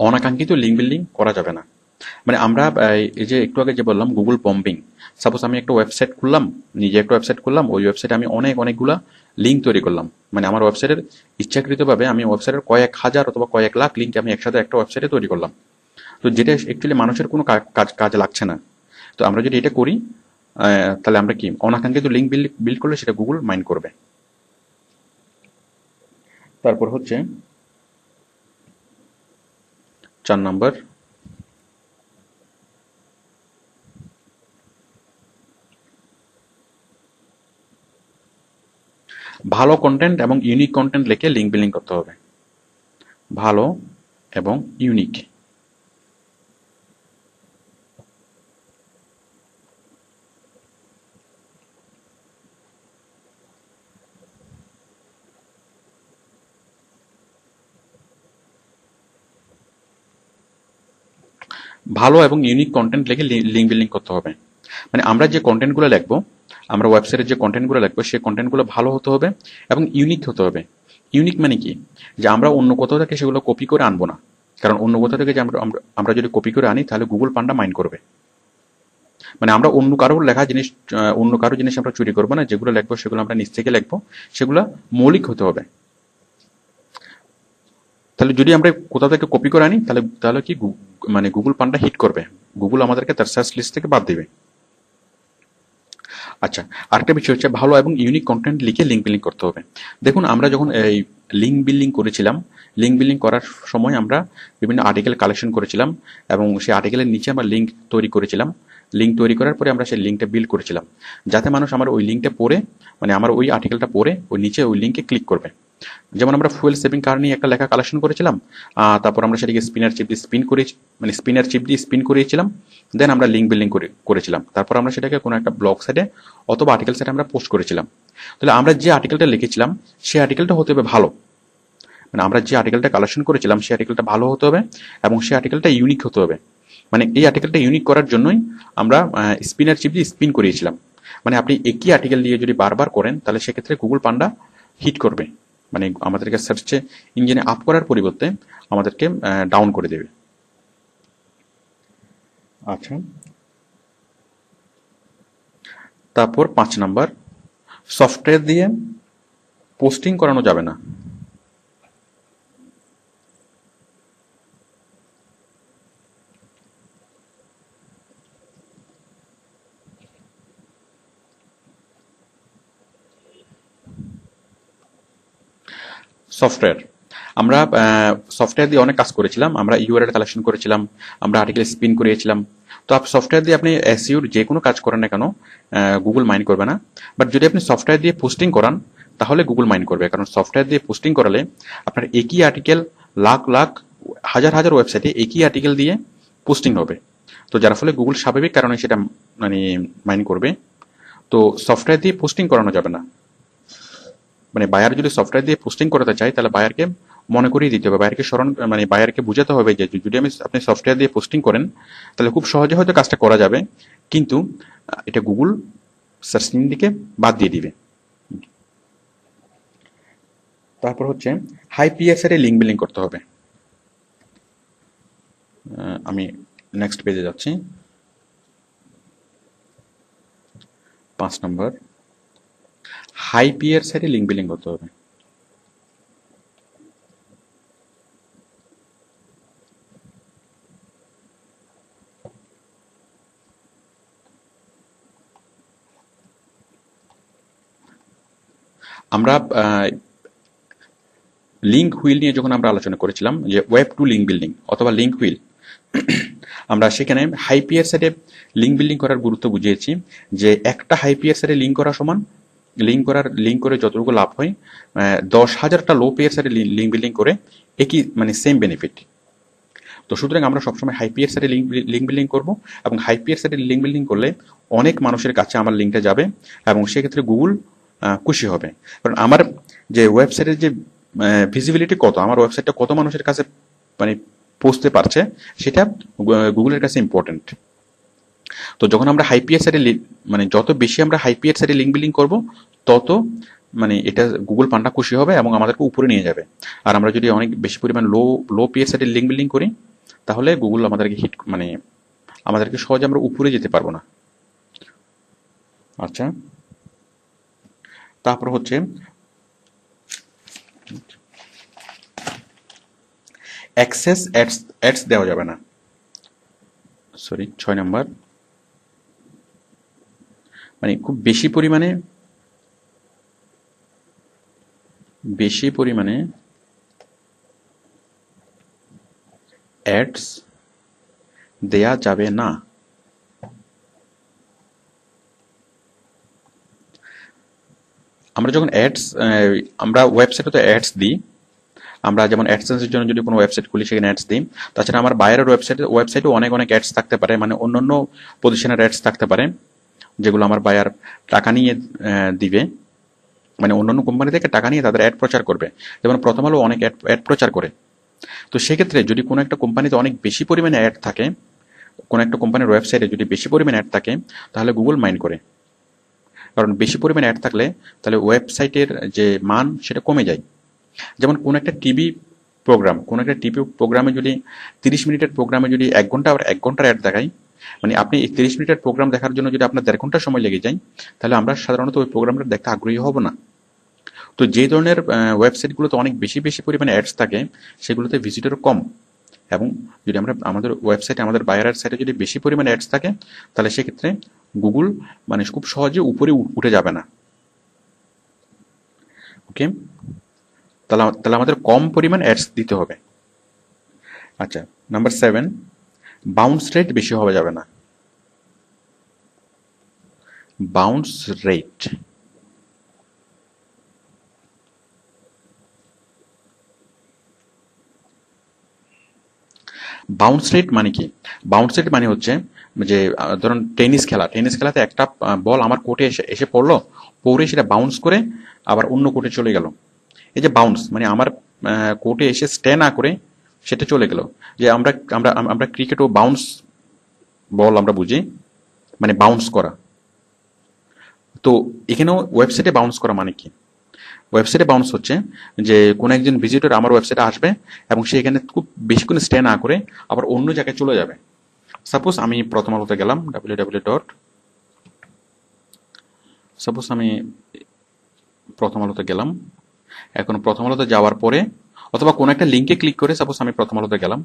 [SPEAKER 1] অনাকাঙ্ক্ষিত লিঙ্ক বিল্ডিং করা যাবে না। মানে আমরা এই যে একটু আগে যে বললাম গুগল বম্বিং, সাপোজ আমি একটা ওয়েবসাইট খুললাম, নিজে একটা ওয়েবসাইট খুললাম, ওই ওয়েবসাইটে আমি অনেকগুলা লিঙ্ক তৈরি করলাম। মানে আমার ওয়েবসাইটের ইচ্ছাকৃতভাবে আমি ওয়েবসাইটের কয়েক হাজার অথবা কয়েক লাখ লিঙ্ক আমি একসাথে একটা ওয়েবসাইটে তৈরি করলাম, তো যেটা অ্যাকচুয়ালি মানুষের কোনো কাজে লাগছে না। তো আমরা যদি এটা করি, তাহলে আমরা কি অনাকাঙ্ক্ষিত লিঙ্ক বিল্ড করলে সেটা গুগল মাইন্ড করবে। তারপর হচ্ছে 4 নম্বর, ভালো কন্টেন্ট এবং ইউনিক কন্টেন্ট লিখে লিঙ্ক বিল্ডিং করতে হবে। ভালো এবং ইউনিক। ভালো এবং ইউনিক কন্টেন্ট লিখে লিঙ্ক বিল্ডিং করতে হবে। মানে আমরা যে কন্টেন্টগুলো লিখবো, আমরা ওয়েবসাইটের যে কন্টেন্টগুলো লিখবো, সেই কন্টেন্টগুলো ভালো হতে হবে এবং ইউনিক হতে হবে। ইউনিক মানে কি, যে আমরা অন্য কোথাও থেকে সেগুলো কপি করে আনবো না, কারণ অন্য কোথা থেকে যে আমরা যদি কপি করে আনি তাহলে গুগল পান্ডা মাইন করবে। মানে আমরা অন্য কারো জিনিস আমরা চুরি করবো না, যেগুলো লিখবো সেগুলো আমরা নিজ থেকে লিখবো, সেগুলো মৌলিক হতে হবে। তাহলে যদি আমরা কোথাও থেকে কপি করে আনি তাহলে কি মানে গুগল পান্ডা হিট করবে, গুগল আমাদেরকে তার সার্চ লিস্ট থেকে বাদ দিবে। আচ্ছা, আরেকটা বিষয় হচ্ছে ভালো এবং ইউনিক কন্টেন্ট লিখে লিঙ্ক বিল্ডিং করতে হবে। দেখুন আমরা যখন এই লিঙ্ক বিল্ডিং করেছিলাম, লিঙ্ক বিল্ডিং করার সময় আমরা বিভিন্ন আর্টিকেল কালেকশন করেছিলাম এবং সেই আর্টিকেলের নিচে আমরা লিঙ্ক তৈরি করেছিলাম। লিঙ্ক তৈরি করার পরে আমরা সেই লিঙ্কটা বিল্ড করেছিলাম, যাতে মানুষ আমার ওই লিঙ্কটা পড়ে, মানে আমার ওই আর্টিকেলটা পড়ে ওই নিচে ওই লিঙ্কে ক্লিক করবে। যেমন আমরা ফুয়েল সেভিং কার নিয়ে একটা লেখা কালেকশন করেছিলাম, তারপর আমরা সেটাকে স্পিনার চিপ দিয়ে স্পিন করিয়েছিলাম, দেন আমরা লিঙ্ক বিল্ডিং করেছিলাম। তারপর আমরা সেটাকে কোনো একটা ব্লগ সাইটে অথবা আর্টিকেল সাইটে আমরা পোস্ট করেছিলাম। তাহলে আমরা যে আর্টিকেলটা লিখেছিলাম সেই আর্টিকেলটা হতে হবে ভালো, মানে আমরা যে আর্টিকেলটা কালেকশন করেছিলাম সেই আর্টিকেলটা ভালো হতে হবে এবং সেই আর্টিকেলটা ইউনিক হতে হবে। মানে এই আর্টিকেলটা ইউনিক করার জন্যই আমরা স্পিনার চিপ দিয়ে স্পিন করিয়েছিলাম। মানে আপনি একই আর্টিকেল দিয়ে যদি বারবার করেন তাহলে সেক্ষেত্রে গুগল পান্ডা হিট করবে, মানে আমাদেরকে সার্চে ইঞ্জিনে আপ করার পরিবর্তে আমাদেরকে ডাউন করে দেবে। আচ্ছা, তারপর 5 নাম্বার, সফটওয়্যার দিয়ে পোস্টিং করানো যাবে না। সফটওয়্যার, আমরা সফটওয়্যার দিয়ে অনেক কাজ করেছিলাম, আমরা ইউআরএল কালেকশন করেছিলাম, আমরা আর্টিকেল স্পিন করিয়েছিলাম। তো সফটওয়্যার দিয়ে আপনি এসইওর যে কোনো কাজ করেন না কেন গুগল মাইন্ড করবে না। বাট যদি আপনি সফটওয়্যার দিয়ে পোস্টিং করান তাহলে গুগল মাইন্ড করবে, কারণ সফটওয়্যার দিয়ে পোস্টিং করালে আপনার একই আর্টিকেল লাখ লাখ হাজার হাজার ওয়েবসাইটে একই আর্টিকেল দিয়ে পোস্টিং হবে, তো যার ফলে গুগল স্বাভাবিক কারণে সেটা মানে মাইন্ড করবে। তো সফটওয়্যার দিয়ে পোস্টিং করানো যাবে না। মানে বায়ার যদি সফটওয়্যার দিয়ে পোস্টিং করাতে চায় তাহলে বায়ারকে মনে করিয়ে দিতে হবে, বায়ারকে বুঝাতে হবে যে যদি আপনি সফটওয়্যার দিয়ে পোস্টিং করেন তাহলে খুব সহজে হয়তো কাজটা করা যাবে, কিন্তু এটা গুগল সার্চ ইঞ্জিন দিকে বাদ দিয়ে দিবে। তারপর হচ্ছে হাই পিএসআর লিঙ্ক বিল্ডিং করতে হবে। আমি নেক্সট পেজে যাচ্ছি। 5 নম্বর, হাই পিএসআর লিঙ্ক বিল্ডিং করতে হবে। আমরা লিঙ্ক হুইল নিয়ে যখন আমরা আলোচনা করেছিলাম যে ওয়েব টু লিঙ্ক বিল্ডিং অথবা লিঙ্ক হুইল, আমরা সেখানে হাই পিএসআরে লিঙ্ক বিল্ডিং করার গুরুত্ব বুঝিয়েছি যে একটা হাই পিএসআরে লিঙ্ক করা সমান লিঙ্ক করে যতটুকু লাভ হয় 10,000টা লো পিএসআরে লিঙ্ক বিল্ডিং করে একই মানে সেম বেনিফিট। তো সুতরাং আমরা সবসময় হাই পিএসআরে লিঙ্ক বিল্ডিং করব এবং হাই পিএসআরে লিঙ্ক বিল্ডিং করলে অনেক মানুষের কাছে আমার লিঙ্কটা যাবে এবং সেক্ষেত্রে গুগল খুশি হবে, কারণ আমার যে ওয়েবসাইটের যে ভিজিবিলিটি কত, আমার ওয়েবসাইটটা কত মানুষের কাছে মানে পৌঁছতে পারছে সেটা গুগলের কাছে ইম্পর্টেন্ট। তো যখন আমরা হাই পিএসআর মানে যত বেশি আমরা হাই পিএসআর লিঙ্ক বিল্ডিং করব তত মানে এটা গুগল পান্ডা খুশি হবে এবং আমাদেরকে উপরে নিয়ে যাবে। আর আমরা যদি অনেক বেশি পরিমাণ লো পিএসআর লিঙ্ক বিল্ডিং করি তাহলে গুগল আমাদেরকে হিট মানে আমাদেরকে সহজে আমরা উপরে যেতে পারবো না। আচ্ছা, তারপর হচ্ছে অ্যাক্সেস অ্যাডস দেওয়া যাবে না। 6 নাম্বার, মানে খুব বেশি পরিমাণে অ্যাডস দেয়া যাবে না। আমরা যখন আমরা ওয়েবসাইটে তো অ্যাডস দিই, আমরা যেমন অ্যাডসেন্সের জন্য যদি কোনো ওয়েবসাইট খুলি সেখানে অ্যাডস দিই। তাছাড়া আমার বাইরের ওয়েবসাইটে অনেক অ্যাডস থাকতে পারে, মানে অন্য পজিশনের অ্যাডস থাকতে পারে যেগুলো আমার বায়ার টাকা নিয়ে দিবে, মানে অন্যান্য কোম্পানি থেকে টাকা নিয়ে তাদের অ্যাড প্রচার করবে। যেমন প্রথম আলো অনেক অ্যাড প্রচার করে। তো সেক্ষেত্রে যদি কোনো একটা কোম্পানিতে অনেক বেশি পরিমাণে অ্যাড থাকে, কোনো একটা কোম্পানির ওয়েবসাইটে যদি বেশি পরিমাণে অ্যাড থাকে তাহলে গুগল মাইন্ড করে, কারণ বেশি পরিমাণে অ্যাড থাকলে তাহলে ওয়েবসাইটের যে মান সেটা কমে যায়। যেমন কোন একটা টিভি প্রোগ্রাম, কোনো একটা টিপি প্রোগ্রামে যদি 30 মিনিটের প্রোগ্রামে যদি 1 ঘন্টা আর 1 ঘন্টার অ্যাড দেখায়, মানে আপনি এই 30 মিনিটের প্রোগ্রাম দেখার জন্য যদি আপনার 1.5 ঘন্টা সময় লেগে যায়, তাহলে আমরা সাধারণত ওই প্রোগ্রামটা দেখতে আগ্রহী হব না। তো যে ধরনের ওয়েবসাইটগুলোতে অনেক বেশি বেশি পরিমাণে অ্যাডস থাকে, সেগুলোতে ভিজিটর কম। এবং যদি আমরা আমাদের ওয়েবসাইটে, আমাদের বায়ারের সাইটে যদি বেশি পরিমাণে অ্যাডস থাকে, তাহলে সেক্ষেত্রে গুগল মানে খুব সহজে উপরে উঠে যাবে না। ওকে, তাহলে তাহলে আমাদের কম পরিমাণ অ্যাডস দিতে হবে। আচ্ছা, নাম্বার 7, বাউন্স রেট বেশি হওয়া যাবে না। বাউন্স রেট, বাউন্স রেট মানে কি? বাউন্স রেট মানে হচ্ছে যে ধরুন টেনিস খেলাতে একটা বল আমার কোর্টে এসে এসে পড়লো, পড়ে সেটা বাউন্স করে আবার অন্য কোর্টে চলে গেল। এই যে বাউন্স মানে আমার কোর্টে এসে স্টে না করে সেটা চলে গেল। যে আমরা আমরা আমরা ক্রিকেটও বাউন্স বল আমরা বুঝি, মানে বাউন্স করা। তো এখানেও ওয়েবসাইটে বাউন্স করা মানে কি? ওয়েবসাইটে বাউন্স হচ্ছে যে কোনো একজন ভিজিটর আমার ওয়েবসাইটে আসবে এবং সে এখানে খুব বেশিক্ষণ স্টে না করে আবার অন্য জায়গায় চলে যাবে। সাপোজ আমি প্রথম আলোতে গেলাম, সাপোজ আমি প্রথম আলোতে গেলাম। এখন প্রথম আলোতে যাওয়ার পরে অথবা কোনো একটা লিঙ্কে ক্লিক করে সাপোজ আমি প্রথম আলোতে গেলাম।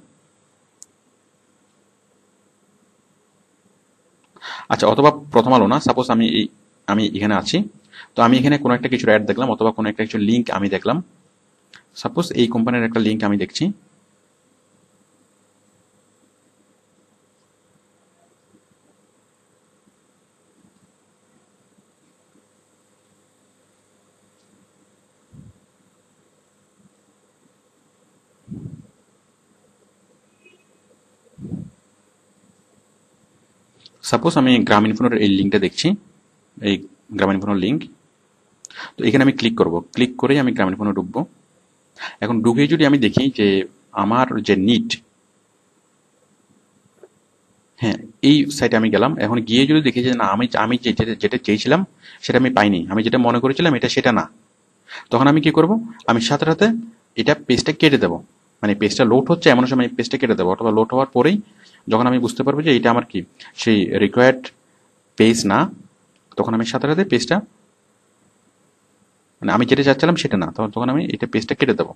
[SPEAKER 1] আচ্ছা, অথবা প্রথম আলো না, সাপোজ আমি এখানে আছি। তো আমি এখানে কোনো একটা কিছুর অ্যাড দেখলাম অথবা কোনো একটা কিছু লিঙ্ক আমি দেখলাম। সাপোজ এই কোম্পানির একটা লিঙ্ক আমি দেখছি। সাপোজ আমি গ্রামীণফোনের এই লিঙ্কটা দেখছি, এই গ্রামীণফোনের লিঙ্ক। তো এখানে আমি ক্লিক করব, ক্লিক করেই আমি গ্রামীণফোনে ঢুকবো। এখন ঢুকে যদি আমি দেখি যে আমার যে নিট, হ্যাঁ এই সাইটে আমি গেলাম। এখন গিয়ে যদি দেখি যে না, আমি আমি যেটা চেয়েছিলাম সেটা আমি পাইনি, আমি যেটা মনে করেছিলাম এটা সেটা না, তখন আমি কি করব? আমি সাথে সাথে এটা পেজটা কেটে দেবো। মানে পেজটা লোড হচ্ছে এমন সময় আমি পেজটা কেটে দেবো, অথবা লোড হওয়ার পরেই যখন আমি বুঝতে পারবো যে এটা আমার কি সেই রিকোয়ার্ড পেজ না, তখন আমি সাথে সাথে পেজটা, মানে আমি যেটা চাচ্ছিলাম সেটা না, তখন আমি এটা পেজটা কেটে দেবো।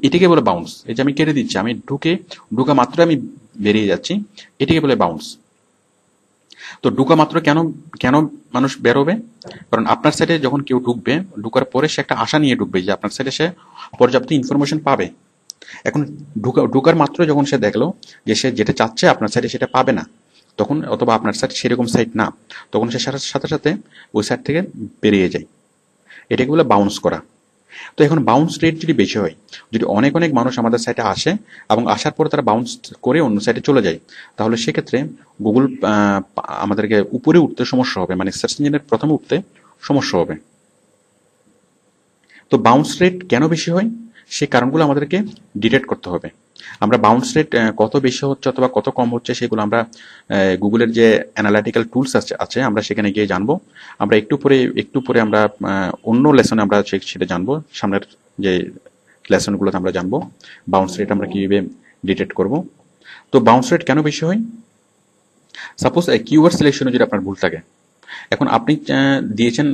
[SPEAKER 1] এটাকে বলে বাউন্স। এই যে আমি কেটে দিচ্ছি, আমি ঢুকা মাত্র আমি বেরিয়ে যাচ্ছি, এটাকে বলে বাউন্স। তো ঢুকা মাত্র কেন কেন মানুষ বেরোবে? কারণ আপনার সাইটে যখন কেউ ঢুকবে, ঢুকার পরে সে একটা আশা নিয়ে ঢুকবে যে আপনার সাইটে সে পর্যাপ্ত ইনফরমেশন পাবে। এখন ঢুকার মাত্র যখন সে দেখলো যে সে যেটা চাচ্ছে আপনার সাইটে সেটা পাবে না, তখন অথবা আপনার সাইট সেরকম সাইট না, তখন সে সাথে সাথে ওই সাইট থেকে বেরিয়ে যায়। এটাকে বলে বাউন্স করা। তো এখন বাউন্স রেট যদি বেশি হয়, যদি অনেক অনেক মানুষ আমাদের সাইটে আসে এবং আসার পরে তারা বাউন্স করে অন্য সাইটে চলে যায়, তাহলে সেক্ষেত্রে গুগল আমাদেরকে উপরে উঠতে সমস্যা হবে, মানে সার্চ ইঞ্জিনের প্রথমে উঠতে সমস্যা হবে। তো বাউন্স রেট কেন বেশি হয় সেই কারণগুলো আমাদেরকে ডিটেক্ট করতে হবে। আমরা বাউন্স রেট কত বেশি হচ্ছে অথবা কত কম হচ্ছে সেগুলো আমরা গুগলের যে অ্যানালিটিক্যাল টুলস আছে আমরা সেখানে গিয়ে জানবো। আমরা একটু পরে আমরা অন্য লেসনে আমরা সেটা জানবো। সামনের যে লেসনগুলোতে আমরা জানবো বাউন্স রেট আমরা কিভাবে ডিটেক্ট করব। তো বাউন্স রেট কেন বেশি হয়? সাপোজ কিওয়ার্ড সিলেকশনে যদি আপনার ভুল থাকে, এখন আপনি দিয়েছেন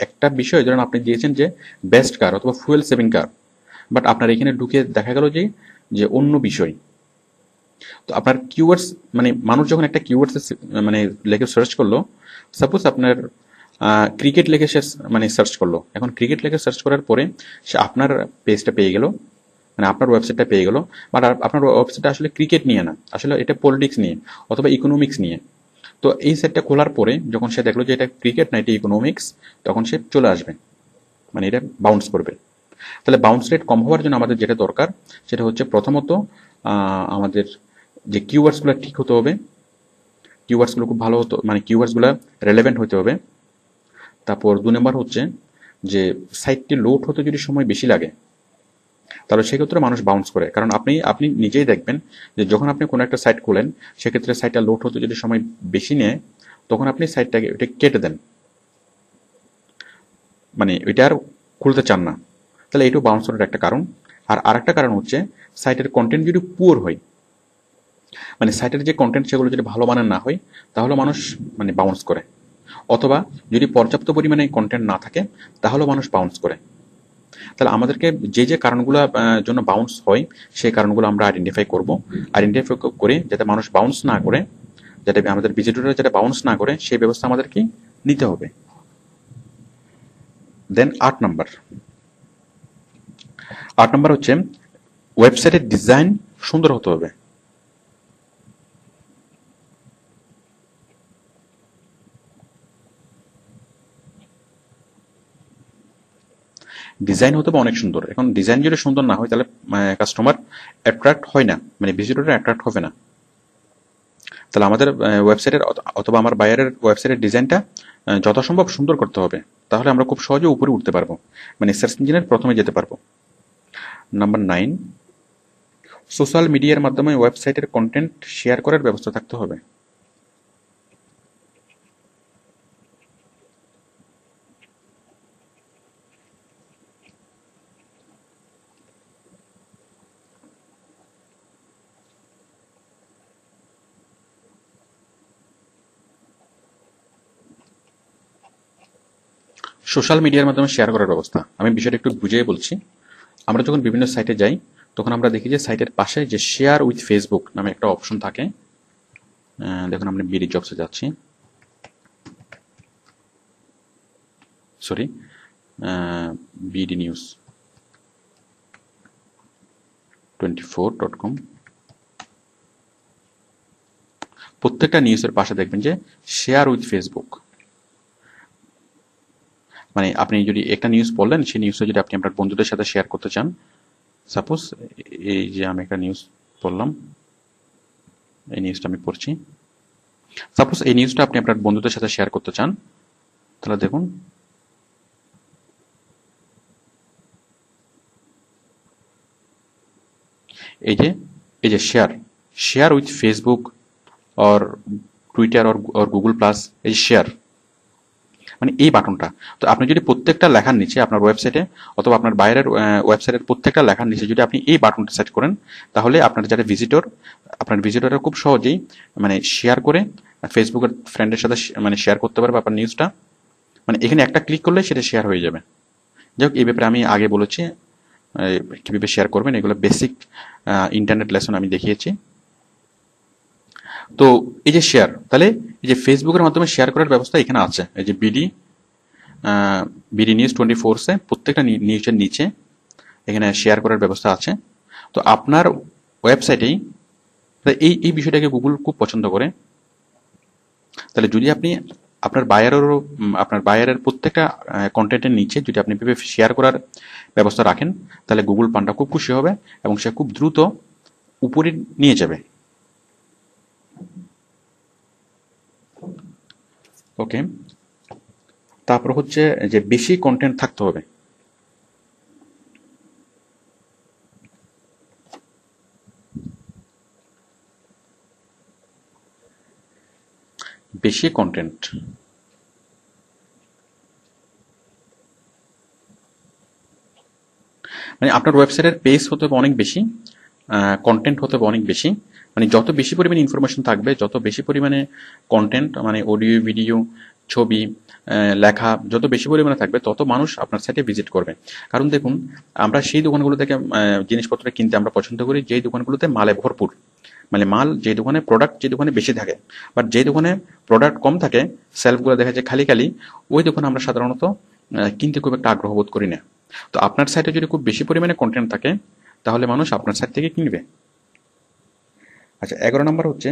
[SPEAKER 1] একটা বিষয়, ধরেন আপনি দিয়েছেন যে বেস্ট কার অথবা ফুয়েল সেভিং কার, বাট আপনার এখানে ঢুকে দেখা গেল যে যে অন্য বিষয়। তো আপনার কিওয়ার্ডস মানে মানুষ যখন একটা কিওয়ার্ডস মানে লেখে সার্চ করলো, সাপোজ আপনার ক্রিকেট লেখে সে মানে সার্চ করলো। এখন ক্রিকেট লেখে সার্চ করার পরে সে আপনার পেজটা পেয়ে গেল, মানে আপনার ওয়েবসাইটটা পেয়ে গেল, বাট আপনার ওয়েবসাইটটা আসলে ক্রিকেট নিয়ে না, আসলে এটা পলিটিক্স নিয়ে অথবা ইকোনমিক্স নিয়ে। তো এই সাইটটা খোলার পরে যখন সে দেখলো যে এটা ক্রিকেট না, এটা ইকোনমিক্স, তখন সে চলে আসবে, মানে এটা বাউন্স করবে। তাহলে বাউন্স রেট কম হওয়ার জন্য আমাদের যেটা দরকার সেটা হচ্ছে প্রথমত আমাদের যে কিওয়ার্ডসগুলো ঠিক হতে হবে, কিওয়ার্ডসগুলো খুব ভালো হতো, মানে কিওয়ার্ডসগুলো রেলেভেন্ট হতে হবে। তারপর 2 নম্বর হচ্ছে যে সাইটটি লোড হতে যদি সময় বেশি লাগে, তাহলে সেক্ষেত্রে মানুষ বাউন্স করে। কারণ আপনি নিজেই দেখবেন যে যখন আপনি কোনো একটা সাইট খোলেন, সেক্ষেত্রে সাইটটা লোড হতে যদি সময় বেশি নেয়, তখন আপনি সাইটটাকে ওইটা কেটে দেন, মানে ওইটা আর খুলতে চান না। তাহলে এটাও বাউন্স করার একটা কারণ। আর আরেকটা কারণ হচ্ছে সাইটের কন্টেন্ট যদি পুয়ার হয়, মানে সাইটের যে কন্টেন্ট সেগুলো যদি ভালো মানের না হয়, তাহলে মানুষ মানে বাউন্স করে। অথবা যদি পর্যাপ্ত পরিমাণে কন্টেন্ট না থাকে, তাহলেও মানুষ বাউন্স করে। তাহলে আমাদেরকে যে যে কারণগুলো জন্য বাউন্স হয়, সেই কারণগুলো আমরা আইডেন্টিফাই করব। আইডেন্টিফাই করে যাতে মানুষ বাউন্স না করে, যাতে আমাদের ভিজিটররা যাতে বাউন্স না করে, সেই ব্যবস্থা আমাদেরকে নিতে হবে। দেন 8 নম্বর হচ্ছে ওয়েবসাইটের ডিজাইন সুন্দর হতে হবে। ডিজাইন হতে হবে অনেক সুন্দর। এখন ডিজাইন যদি সুন্দর না হয়, তাহলে কাস্টমার অ্যাট্রাক্ট হয় না, মানে ভিজিটররা অ্যাট্রাক্ট হবে না। তাহলে আমাদের ওয়েবসাইটের অথবা আমার বায়ারের ওয়েবসাইটের ডিজাইনটা যথাসম্ভব সুন্দর করতে হবে, তাহলে আমরা খুব সহজে উপরে উঠতে পারবো, মানে সার্চ ইঞ্জিনের প্রথমে যেতে পারবো। নাম্বার 9, সোশ্যাল মিডিয়ার মাধ্যমে ওয়েবসাইটের কন্টেন্ট শেয়ার করার ব্যবস্থা থাকতে হবে। সোশ্যাল মিডিয়ার মাধ্যমে শেয়ার করার ব্যবস্থা, আমি বিষয়টা একটু বুঝিয়ে বলছি। আমরা যখন বিভিন্ন সাইটে যাই, তখন আমরা দেখি যে সাইটের পাশে যে শেয়ার উইথ ফেসবুক নামে একটা অপশন থাকে। দেখুন, আমরা বিডি জবসে যাচ্ছি, সরি, বিডি নিউজ 24.com। প্রত্যেকটা নিউজের পাশে দেখবেন যে শেয়ার উইথ ফেসবুক, মানে আপনি যদি একটা নিউজ পড়লেন, সেই নিউজটা যদি আপনি আপনার বন্ধুদের সাথে শেয়ার করতে চান, সাপোজ এই যে আমি একটা নিউজ পড়লাম, এই নিউজটা আমি পড়ছি, সাপোজ এই নিউজটা আপনি আপনার বন্ধুদের সাথে শেয়ার করতে চান, তাহলে দেখুন এই যে share with Facebook or Twitter or Google plus, এই যে শেয়ার, মানে এই বাটনটা। তো আপনি যদি প্রত্যেকটা লেখার নিচে আপনার ওয়েবসাইটে অথবা আপনার বাইরের ওয়েবসাইটের প্রত্যেকটা লেখার নিচে যদি আপনি এই বাটনটা সেট করেন, তাহলে আপনার যারা আপনার ভিজিটররা খুব সহজেই মানে শেয়ার করে ফেসবুকের ফ্রেন্ডের সাথে মানে শেয়ার করতে পারবে আপনার নিউজটা। মানে এখানে একটা ক্লিক করলে সেটা শেয়ার হয়ে যাবে। যাই হোক, এই ব্যাপারে আমি আগে বলেছি কিভাবে শেয়ার করবেন, এগুলো বেসিক ইন্টারনেট লেসন আমি দেখিয়েছি। তো এই যে শেয়ার, তাহলে এই যে ফেসবুকের মাধ্যমে শেয়ার করার ব্যবস্থা এখানে আছে। এই যে বিডি নিউজ 24 প্রত্যেকটা নিউজের নিচে এখানে শেয়ার করার ব্যবস্থা আছে। তো আপনার ওয়েবসাইটেই এই বিষয়টাকে গুগল খুব পছন্দ করে। তাহলে যদি আপনি আপনার বায়ারের প্রত্যেকটা কন্টেন্টের নিচে যদি আপনি শেয়ার করার ব্যবস্থা রাখেন, তাহলে গুগল পান্ডা খুব খুশি হবে এবং সে খুব দ্রুত উপরে নিয়ে যাবে। ওকে, তারপর হচ্ছে যে বেশি কন্টেন্ট থাকতে হবে। বেশি কন্টেন্ট, মানে আপনার ওয়েবসাইটের পেজ হতে হবে অনেক বেশি, কন্টেন্ট হতে হবে অনেক বেশি। মানে যত বেশি পরিমাণে ইনফরমেশন থাকবে, যত বেশি পরিমাণে কন্টেন্ট, মানে অডিও, ভিডিও, ছবি, লেখা যত বেশি পরিমাণে থাকবে, তত মানুষ আপনার সাইটে ভিজিট করবে। কারণ দেখুন, আমরা সেই দোকানগুলো থেকে জিনিসপত্র কিনতে আমরা পছন্দ করি যেই দোকানগুলোতে মালে ভরপুর, মানে মাল যে দোকানে প্রোডাক্ট যে দোকানে বেশি থাকে। বাট যে দোকানে প্রোডাক্ট কম থাকে, সেলফগুলো দেখা যায় খালি খালি, ওই দোকানে আমরা সাধারণত কিনতে খুব একটা আগ্রহ বোধ করি না। তো আপনার সাইটে যদি খুব বেশি পরিমাণে কন্টেন্ট থাকে, তাহলে মানুষ আপনার সাইট থেকে কিনবে। আচ্ছা, 11 নম্বর হচ্ছে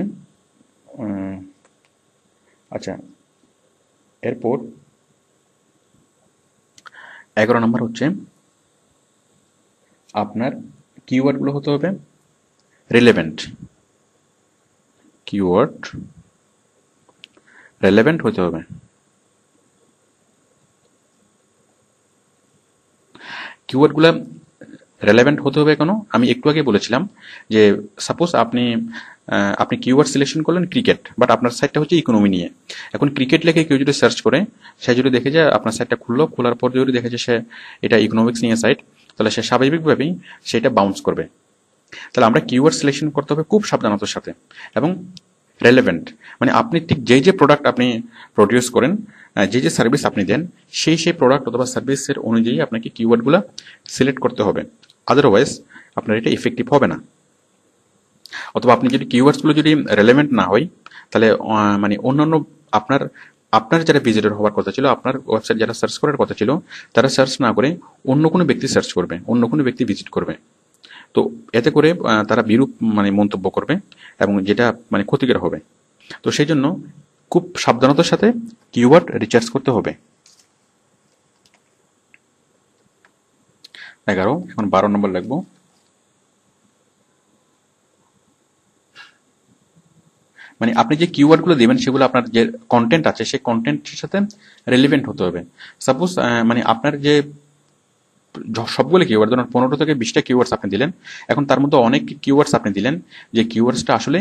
[SPEAKER 1] আচ্ছা এরপর 11 নম্বর হচ্ছে আপনার কিওয়ার্ডগুলো হতে হবে রিলেভেন্ট। কিওয়ার্ড রিলেভেন্ট হতে হবে। কিওয়ার্ডগুলো রেলেভেন্ট হতে হবে কেন, আমি একটু আগে বলেছিলাম যে সাপোজ আপনি কিওয়ার্ড সিলেকশন করলেন ক্রিকেট, বাট আপনার সাইটটা হচ্ছে ইকোনমি নিয়ে। এখন ক্রিকেট লেখে কেউ যদি সার্চ করে, সে যদি দেখে যে আপনার সাইটটা খোলার পর যদি দেখে যে সে এটা ইকোনমিক্স নিয়ে সাইট, তাহলে সে স্বাভাবিকভাবেই সেটা বাউন্স করবে। তাহলে আমরা কিওয়ার্ড সিলেকশন করতে হবে খুব সাবধানতার সাথে এবং রেলেভেন্ট, মানে আপনি ঠিক যে প্রোডাক্ট আপনি প্রডিউস করেন, যে সার্ভিস আপনি দেন, সেই প্রোডাক্ট অথবা সার্ভিসের অনুযায়ী আপনাকে কিওয়ার্ডগুলো সিলেক্ট করতে হবে। আদারওয়াইজ আপনার এটা ইফেক্টিভ হবে না। অথবা আপনি যদি কিওয়ার্ডসগুলো যদি রেলেভেন্ট না হয়, তাহলে মানে অন্যান্য আপনার আপনার যারা ভিজিটর হওয়ার কথা ছিল, আপনার ওয়েবসাইট যারা সার্চ করার কথা ছিল, তারা সার্চ না করে অন্য কোনো ব্যক্তি সার্চ করবে, অন্য কোনো ব্যক্তি ভিজিট করবে। তো এতে করে তারা বিরূপ মানে মন্তব্য করবে এবং যেটা মানে ক্ষতিকর হবে। তো সেই জন্য খুব সাবধানতার সাথে কিওয়ার্ড রিসার্চ করতে হবে। 11, এখন 12 নম্বর লিখবো। মানে আপনি যে কিওয়ার্ডগুলো দিবেন সেগুলো আপনার যে কন্টেন্ট আছে সেই কন্টেন্টের সাথে রেলিভেন্ট হতে হবে। সাপোজ মানে আপনার যে সবগুলো কিওয়ার্ড, ধরুন 15 থেকে 20টা কিওয়ার্ডস আপনি দিলেন, এখন তার মধ্যে অনেক কিওয়ার্ডস আপনি দিলেন যে কিওয়ার্ডসটা আসলে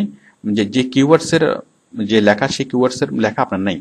[SPEAKER 1] যে কিওয়ার্ডসের যে লেখা সেই কিওয়ার্ডসের লেখা আপনার নাই।